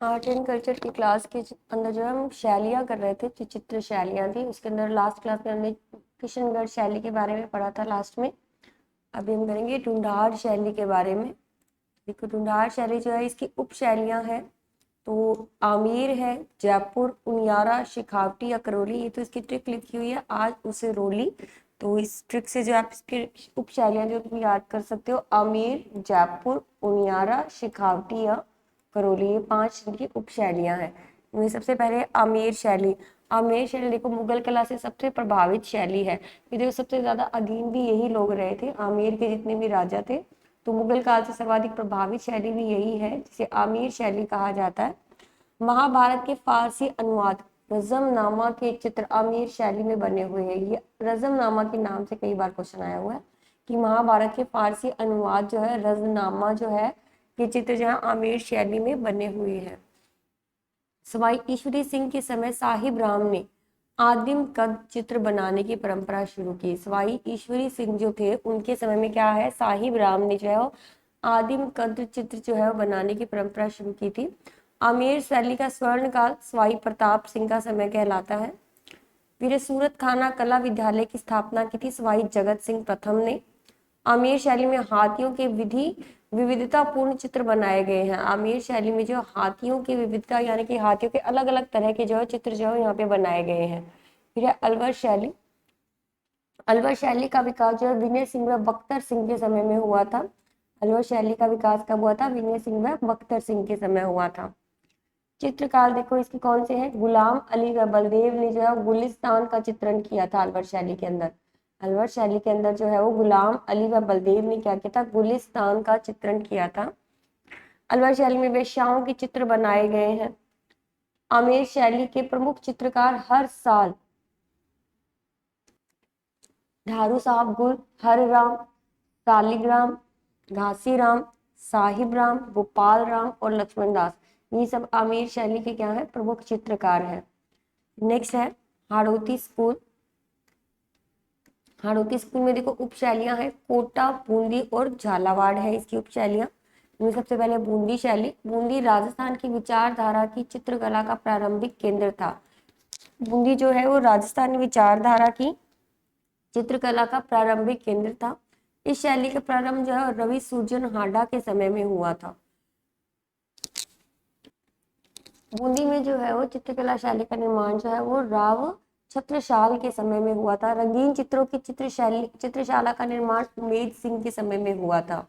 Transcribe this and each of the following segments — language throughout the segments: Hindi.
आर्ट एंड कल्चर की क्लास के अंदर जो है हम शैलियाँ कर रहे थे, जो चित्र शैलियाँ थी। उसके अंदर लास्ट क्लास में हमने किशनगढ़ शैली के बारे में पढ़ा था लास्ट में। अभी हम करेंगे ढूंढार शैली के बारे में। देखो, ढूंढार शैली जो है इसकी उप शैलियाँ हैं। तो आमेर है, जयपुर, उनियारा, शेखावटी या करौली। ये तो इसकी ट्रिक लिखी हुई है, आज उसे रोली। तो इस ट्रिक से जो आप इसके उप शैलियाँ जो तुम याद कर सकते हो, आमेर, जयपुर, उनियारा, शेखावटी या करौली, ये 5 इनकी उप शैलियाँ हैं। इनमें सबसे पहले आमेर शैली। आमेर शैली देखो मुगल कला से सबसे प्रभावित शैली है। ये देखो सबसे ज्यादा अधीन भी यही लोग रहे थे, आमेर के जितने भी राजा थे। तो मुगल काल से सर्वाधिक प्रभावित शैली भी यही है, जिसे आमीर शैली कहा जाता है। महाभारत के फारसी अनुवाद रज़मनामा के चित्र आमीर शैली में बने हुए हैं। ये रज़मनामा के नाम से कई बार क्वेश्चन आया हुआ है कि महाभारत के फारसी अनुवाद जो है रज़मनामा जो है, ये चित्र जो है आमीर शैली में बने हुए हैं। सवाई ईश्वरी सिंह के समय साहिब राम ने आदिम कद चित्र बनाने की परंपरा शुरू की। सवाई ईश्वरी सिंह जो थे उनके समय में क्या है, साहिब राम ने जो है आदिम कद चित्र जो है वो बनाने की परंपरा शुरू की थी। आमेर शैली का स्वर्ण काल सवाई प्रताप सिंह का समय कहलाता है। फिर सूरत खाना कला विद्यालय की स्थापना की थी सवाई जगत सिंह प्रथम ने। आमेर शैली में हाथियों के विविधतापूर्ण चित्र बनाए गए हैं। आमेर शैली में जो हाथियों की विविधता यानी कि हाथियों के अलग अलग तरह के जो है चित्र जो है यहाँ पे बनाए गए हैं। फिर है अलवर शैली। अलवर शैली का विकास जो है विनय सिंह व बख्तर सिंह के समय में हुआ था। अलवर शैली का विकास कब हुआ था, विनय सिंह व बख्तर सिंह के समय हुआ था। चित्रकार देखो इसके कौन से हैं, गुलाम अली व बलदेव ने जो है गुलिस्तान का चित्रण किया था अलवर शैली के अंदर। अलवर शैली के अंदर जो है वो गुलाम अली व बलदेव ने क्या किया था, गुलिस्तान का चित्रण किया था। अलवर शैली में वेश्याओं के चित्र बनाए गए हैं। आमेर शैली के प्रमुख चित्रकार हर साल धारू साहब गुल, हरराम, शालिग्राम, घासीराम, साहिब राम, गोपाल राम और लक्ष्मण दास, ये सब आमेर शैली के क्या है, प्रमुख चित्रकार हैं। नेक्स्ट है हाड़ौती स्कूल। हाड़ौती स्कूल में देखो उप शैलियां हैं, कोटा, बूंदी और झालावाड़ है इसकी उप शैलियां। इनमें सबसे पहले बूंदी शैली। बूंदी राजस्थान की विचारधारा की चित्रकला का प्रारंभिक केंद्र था। बूंदी जो है वो राजस्थानी विचारधारा की चित्रकला का प्रारंभिक केंद्र था। इस शैली का प्रारंभ जो है रवि सूर्जन हाडा के समय में हुआ था। बूंदी में जो है वो चित्रकला शैली का निर्माण जो है वो राव छत्रसाल के समय में हुआ था। रंगीन चित्रों की चित्रशाला का निर्माण उमेद सिंह के समय में हुआ था।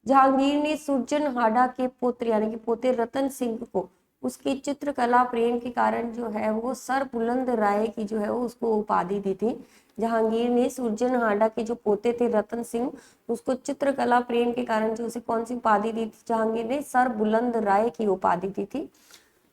जहांगीर ने सुरजन हाडा के पुत्र यानी कि पोते रतन सिंह को उसकी चित्रकला प्रेम के कारण जो है वो सर बुलंद राय की जो है वो उसको उपाधि दी थी। जहांगीर ने सुरजन हाडा के जो पोते थे रतन सिंह, उसको चित्रकला प्रेम के कारण जो उसे कौन सी उपाधि दी थी, जहांगीर ने सर बुलंद राय की उपाधि दी थी।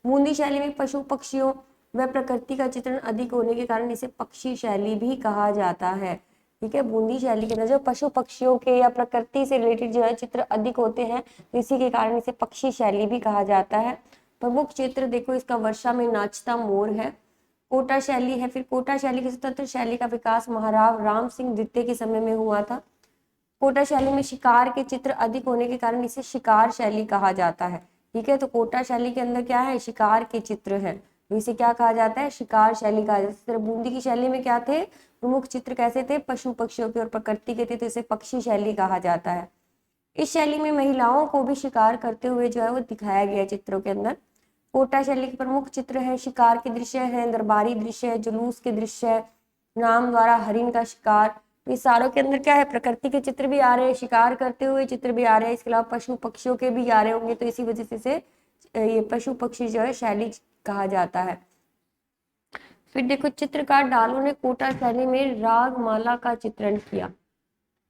बूंदी शैली में पशु पक्षियों व प्रकृति का चित्रण अधिक होने के कारण इसे पक्षी शैली भी कहा जाता है। ठीक है, बूंदी शैली के अंदर जो पशु पक्षियों के या प्रकृति से रिलेटेड जो है चित्र अधिक होते हैं, तो इसी के कारण इसे पक्षी शैली भी कहा जाता है। प्रमुख चित्र देखो इसका वर्षा में नाचता मोर है। कोटा शैली है। फिर कोटा शैली की स्वतंत्र शैली का विकास महाराव राम सिंह द्वितीय के समय में हुआ था। कोटा शैली में शिकार के चित्र अधिक होने के कारण इसे शिकार शैली कहा जाता है। ठीक है, तो कोटा शैली के अंदर क्या है, शिकार के चित्र है, तो इसे क्या कहा जाता है, शिकार शैली कहा जाता है। इस तरह बूंदी की शैली में क्या थे, प्रमुख चित्र कैसे थे, पशु पक्षियों के और प्रकृति के थे, तो इसे पक्षी शैली कहा जाता है। इस शैली में महिलाओं को भी शिकार करते हुए जो है वो दिखाया गया चित्रों के अंदर। कोटा शैली के प्रमुख चित्र है, शिकार के दृश्य है, दरबारी दृश्य है, जुलूस के दृश्य है, राम द्वारा हरिण का शिकार। तो इस सारों के अंदर क्या है, प्रकृति के चित्र भी आ रहे हैं, शिकार करते हुए चित्र भी आ रहे हैं, इसके अलावा पशु पक्षियों के भी आ रहे होंगे, तो इसी वजह से इसे ये पशु पक्षी जो है शैली कहा जाता है। फिर देखो चित्रकार डालू ने कोटा शैली में राग माला का चित्रण किया।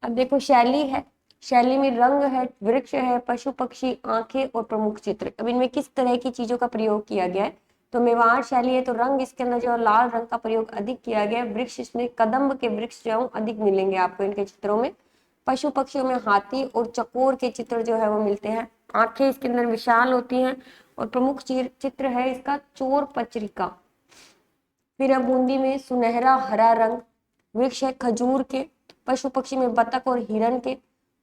अब देखो शैली है, शैली में रंग है, वृक्ष है, पशु पक्षी, आंखें और प्रमुख चित्र। अब इनमें किस तरह की चीजों का प्रयोग किया गया है, तो मेवाड़ शैली है तो रंग इसके अंदर जो लाल रंग का प्रयोग अधिक किया गया है। वृक्ष इसमें कदम्ब के वृक्ष जो है अधिक मिलेंगे आपको इनके चित्रों में। पशु पक्षियों में हाथी और चकोर के चित्र जो है वो मिलते हैं। आंखें इसके अंदर विशाल होती हैं और प्रमुख चित्र है इसका चोर पचरिका। फिर है बूंदी में सुनहरा हरा रंग, वृक्ष है खजूर के, पशु पक्षी में बतख और हिरण के,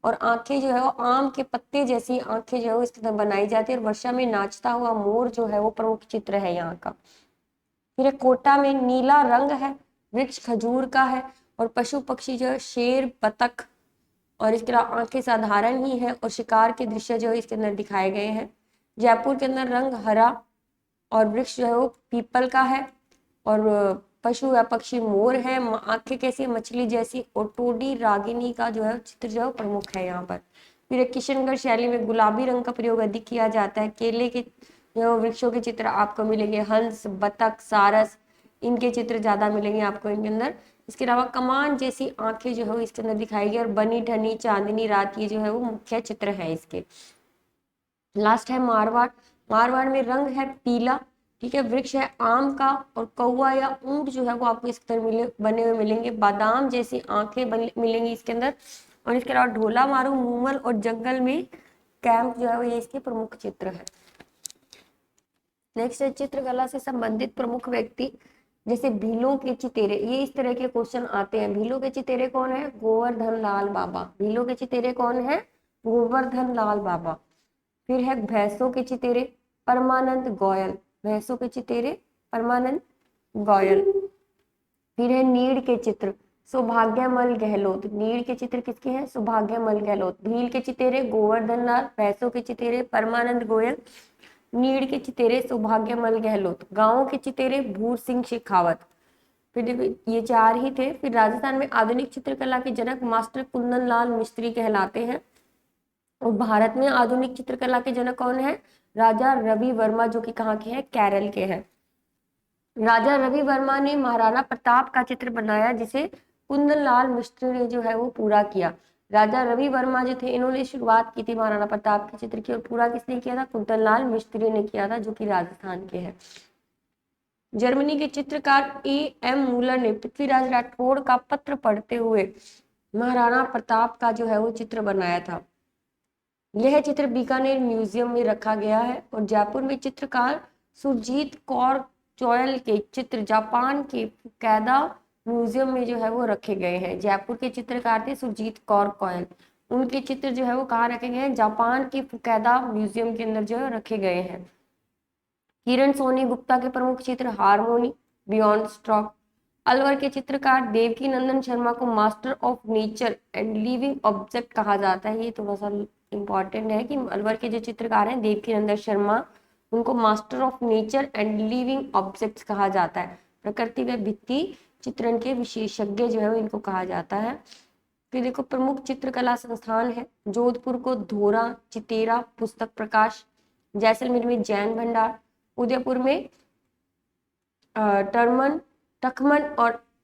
और आंखें जो है वो आम के पत्ते जैसी आंखें जो है वो इसके अंदर बनाई जाती है, और वर्षा में नाचता हुआ मोर जो है वो प्रमुख चित्र है यहाँ का। फिर एक कोटा में नीला रंग है, वृक्ष खजूर का है, और पशु पक्षी जो है शेर बतख, और इसके अलावा आंखें साधारण ही है, और शिकार के दृश्य जो है इसके अंदर दिखाए गए हैं। जयपुर के अंदर रंग हरा, और वृक्ष जो है वो पीपल का है, और पशु या पक्षी मोर है, आंखें कैसी मछली जैसी, और टोडी रागिनी का जो है चित्र जो है प्रमुख है यहाँ पर। फिर किशनगढ़ शैली में गुलाबी रंग का प्रयोग अधिक किया जाता है। केले के जो वृक्षों के चित्र आपको मिलेंगे, हंस, बतख, सारस, इनके चित्र ज्यादा मिलेंगे आपको इनके अंदर। इसके अलावा कमान जैसी आंखें जो है इसके अंदर दिखाई गई, और बनी ठनी चांदनी रात, ये जो है वो मुख्य चित्र है इसके। लास्ट है मारवाड़। मारवाड़ में रंग है पीला, ठीक है, वृक्ष है आम का, और कौवा या ऊंट जो है वो आपको इसके अंदर बने हुए मिलेंगे। बादाम जैसी आंखें मिलेंगी इसके अंदर। और इसके अलावा ढोला मारू, मूमल और जंगल में कैंप जो है वो ये इसके प्रमुख चित्र है। नेक्स्ट है चित्रकला से संबंधित प्रमुख व्यक्ति, जैसे भीलों के चितेरे, ये इस तरह के क्वेश्चन आते हैं। भीलों के चितेरे कौन है? गोवर्धन लाल बाबा। भीलों के चितेरे कौन है? गोवर्धन लाल बाबा। फिर है भैंसों के चितेरे, परमानंद गोयल। भैंसों के चितेरे परमानंद गोयल। फिर है नीड़ के चित्र, सौभाग्यमल गहलोत। नीड़ के चित्र किसके हैं? सौभाग्यमल गहलोत। भील के चितेरे गोवर्धन लाल, भैंसों के चितेरे परमानंद गोयल, नीड़ के चितेरे सौभाग्यमल गहलोत, गांवों के चितेरे भूर सिंह शेखावत। फिर देखो ये चार ही थे। फिर राजस्थान में आधुनिक चित्रकला के जनक मास्टर कुंदन लाल मिस्त्री कहलाते हैं। और भारत में आधुनिक चित्रकला के जनक कौन है? राजा रवि वर्मा, जो कि कहाँ के हैं? केरल के हैं। राजा रवि वर्मा ने महाराणा प्रताप का चित्र बनाया, जिसे कुंदन लाल मिस्त्री ने जो है वो पूरा किया। राजा रवि वर्मा जो थे इन्होंने शुरुआत की थी महाराणा प्रताप के चित्र की, और पूरा किसने किया था? कुंदन लाल मिस्त्री ने किया था, जो कि राजस्थान के हैं। जर्मनी के चित्रकार A.M. मूलर ने पृथ्वीराज राठौड़ का पत्र पढ़ते हुए महाराणा प्रताप का जो है वो चित्र बनाया था। यह चित्र बीकानेर म्यूजियम में रखा गया है। और जयपुर में चित्रकार सुरजीत कौर चोयल के चित्र जापान के फुकुदा म्यूजियम में जो है वो रखे गए हैं। जयपुर के चित्रकार थे सुरजीत कौर कोयल, उनके चित्र जो है वो कहाँ रखे गए हैं? जापान के फुकुदा म्यूजियम के अंदर जो है रखे गए हैं। किरण सोनी गुप्ता के प्रमुख चित्र हारमोनी, बियॉन्ड स्टॉक। अलवर के चित्रकार देवकी नंदन शर्मा को master of nature and living object कहा जाता है। ये थोड़ा सा इंपॉर्टेंट है कि अलवर के जो चित्रकार हैं देवकी नंदन शर्मा, उनको master of nature and living objects कहा जाता है। प्रकृति व भित्ति चित्रण के विशेषज्ञ जो है इनको कहा जाता है। फिर देखो प्रमुख चित्रकला संस्थान है, जोधपुर को धोरा चितेरा पुस्तक प्रकाश, जैसलमेर में जैन भंडार, उदयपुर में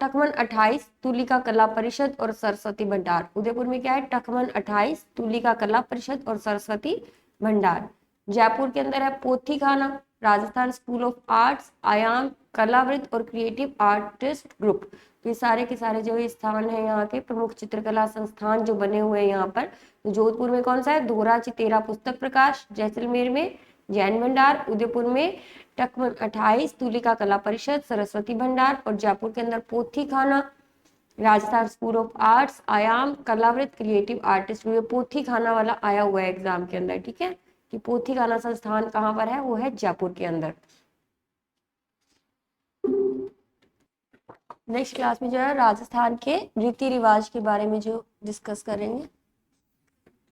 टखमन 28 तुलिका कला परिषद और सरस्वती भंडार। उदयपुर में क्या है? टखमन 28 तुलिका कला परिषद और सरस्वती भंडार। जयपुर के अंदर है पोथी खाना, राजस्थान स्कूल ऑफ आर्ट्स, आयाम, कलावृत्त और क्रिएटिव आर्टिस्ट ग्रुप। तो ये सारे के सारे जो स्थान है यहाँ के प्रमुख चित्रकला संस्थान जो बने हुए हैं यहाँ पर। तो जोधपुर में कौन सा है? धोरा चितेरा पुस्तक प्रकाश, जैसलमेर में जैन भंडार, उदयपुर में टखमन 28 तुलिका कला परिषद, सरस्वती भंडार, और जयपुर के अंदर पोथी खाना, राजस्थान स्कूल ऑफ आर्ट्स, आयाम, कलावृत्त, क्रिएटिव आर्टिस्ट। ये पोथी खाना वाला आया हुआ है एग्जाम के अंदर, ठीक है, कि पोथी खाना संस्थान कहाँ पर है? वो है जयपुर के अंदर। नेक्स्ट क्लास में जो है राजस्थान के रीति रिवाज के बारे में जो डिस्कस करेंगे।